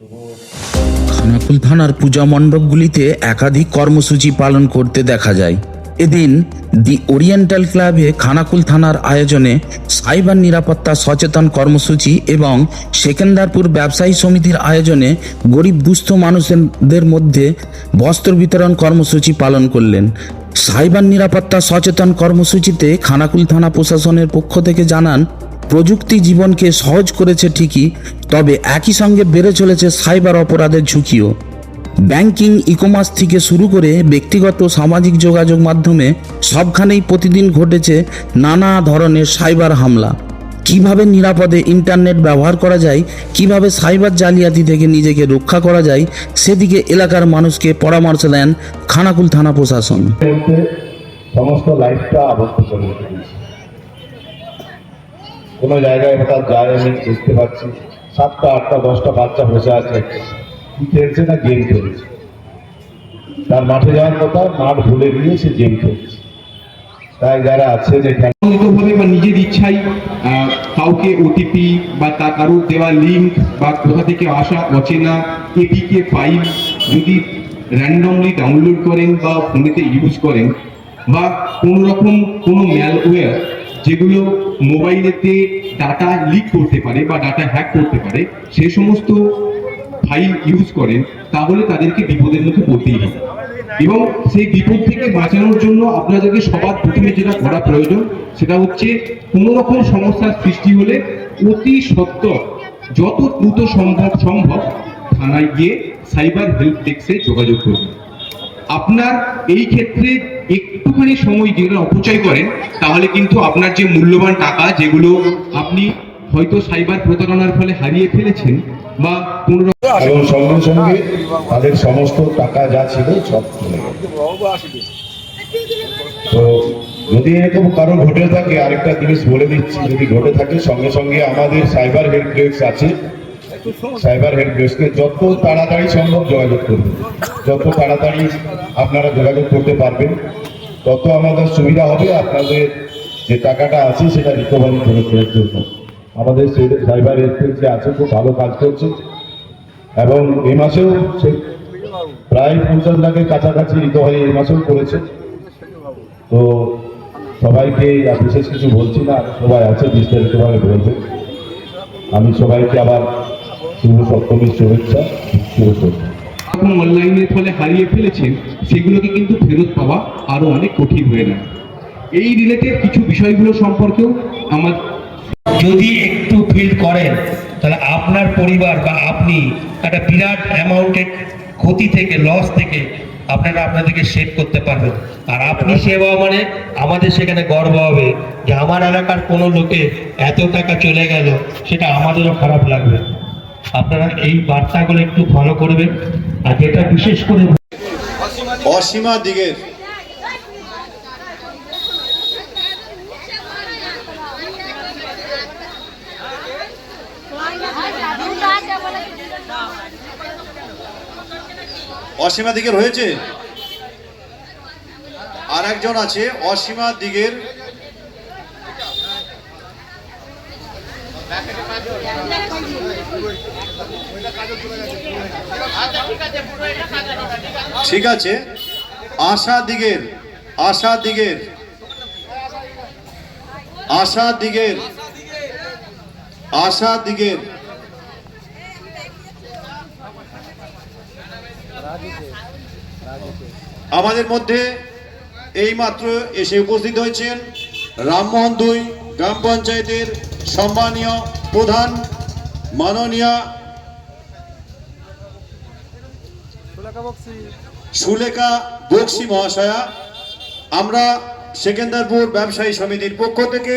খানাকুল থানার পূজা মণ্ডপগুলিতে একাধিক কর্মসূচি পালন করতে দেখা যায়। এদিন দি ওরিয়েন্টাল ক্লাবে খানাকুল থানার আয়োজনে সাইবার নিরাপত্তা সচেতন কর্মসূচি এবং সেকেন্দারপুর ব্যবসায়ী সমিতির আয়োজনে গরিব দুস্থ মানুষদের মধ্যে বস্ত্র বিতরণ কর্মসূচি পালন করলেন। সাইবার নিরাপত্তা সচেতন কর্মসূচিতে খানাকুল থানা প্রশাসনের পক্ষ থেকে জানান, প্রযুক্তি জীবনকে সহজ করেছে ঠিকই, তবে একই সঙ্গে বেড়ে চলেছে সাইবার অপরাধের ঝুঁকিও। ব্যাংকিং, ই কমার্স থেকে শুরু করে ব্যক্তিগত সামাজিক যোগাযোগ মাধ্যমে সবখানেই প্রতিদিন ঘটেছে নানা ধরনের সাইবার হামলা। কিভাবে নিরাপদে ইন্টারনেট ব্যবহার করা যায়, কিভাবে সাইবার জালিয়াতি থেকে নিজেকে রক্ষা করা যায়, সেদিকে এলাকার মানুষকে পরামর্শ দেন খানাকুল থানা প্রশাসন। সমস্ত লাইফটা আবদ্ধ করে দিয়েছে। কোনো জায়গায় হঠাৎ যায়, আমি দেখতে পাচ্ছি 7টা 8টা 10টা বাচ্চা বসে আছে, কি খেলছে না গেম খেলছে। তার মাঠে যাওয়ার কথা, মাঠ ভুলে গিয়ে সে গেম খেলছে। তাই যারা আছে যে বা নিজের ইচ্ছাই কাউকে ওটিপি বা তা কারোর দেওয়া লিঙ্ক বা কোথা থেকে আসা অচেনা এপিকে ফাইল যদি র্যান্ডমলি ডাউনলোড করেন বা ফোনেতে ইউজ করেন, বা কোনো রকম কোনো ম্যালওয়্যার যেগুলো মোবাইলেতে ডাটা লিক করতে পারে বা ডাটা হ্যাক করতে পারে, সে সমস্ত ফাইল ইউজ করেন, তাহলে তাদেরকে বিপদের মুখে পড়তেই হবে। এবং সেই বিপদ থেকে বাঁচানোর জন্য আপনাদেরকে সবার প্রথমে যেটা করা প্রয়োজন, সেটা হচ্ছে কোনো রকম সমস্যার সৃষ্টি হলে অতি সত্বর, যত দ্রুত সম্ভব থানায় গিয়ে সাইবার হেল্প ডেস্কে যোগাযোগ করবেন। আপনার এই ক্ষেত্রে একটুখানি সময় যেটা অপচয় করেন, তাহলে কিন্তু আপনার যে মূল্যবান টাকা, যেগুলো আপনি হয়তো সাইবার প্রতারণার ফলে হারিয়ে ফেলেছেন বা কোনো এবং সঙ্গে সঙ্গে তাদের সমস্ত টাকা যা ছিল সব চলে গেল। তো যদি এরকম কারো ঘটে থাকে, আরেকটা জিনিস বলে দিচ্ছি, যদি ঘটে থাকে সঙ্গে সঙ্গে আমাদের সাইবার হেল্প ডেস্ক আছে। সাইবার হেল্প ডেস্কে যত তাড়াতাড়ি সম্ভব যোগাযোগ করবেন। যত তাড়াতাড়ি আপনারা যোগাযোগ করতে পারবেন, তত আমাদের সুবিধা হবে। আপনাদের যে টাকাটা আছে সেটা রিকভারি করে ফেরার জন্য আমাদের সাইবার হেল্প ডেস্ক যে আছে খুব ভালো কাজ করছে। এবং এই মাসেও সে প্রায় 50 লাখের কাছাকাছি রিকভারি এই মাসেও করেছে। তো সবাইকে বিশেষ কিছু বলছি না, সবাই আছে, বিস্তারিতভাবে বলবে। আমি সবাইকে আবার শুভ সপ্তমীর শুভেচ্ছা করছি। অনলাইনের ফলে হারিয়ে ফেলেছেন, সেগুলোকে কিন্তু ফেরত পাওয়া আরো অনেক কঠিন হয়ে যায়। এই রিলেটেড কিছু বিষয়গুলো সম্পর্কেও আমার যদি একটু ফিল করেন, তাহলে আপনার পরিবার বা আপনি একটা বিরাট অ্যামাউন্টের ক্ষতি থেকে, লস থেকে আপনাদেরকে সেভ করতে পারবেন। আর আপনি সেবা মানে আমাদের সেখানে গর্ব হবে যে আমার এলাকার কোনো লোকে এত টাকা চলে গেল, সেটা আমাদেরও খারাপ লাগবে। আপনারা এই বার্তাগুলো একটু ফলো করবেন। আর যেটা বিশেষ করে অসীমা দিগের অসীমা দিগের হয়েছে, আর একজন আছে অসীমা দিগের। ঠিক আছে, আশা দিগের, আশা দিগের, আশা দিগের, আশা দিগের। আমাদের মধ্যে এইমাত্র এসে উপস্থিত হয়েছেন রামমোহন 2 গ্রাম পঞ্চায়েতের সম্মানীয় প্রধান মাননীয়া সুলেখা বক্সি মহাশয়া। আমরা সেকেন্দারপুর ব্যবসায়ী সমিতির পক্ষ থেকে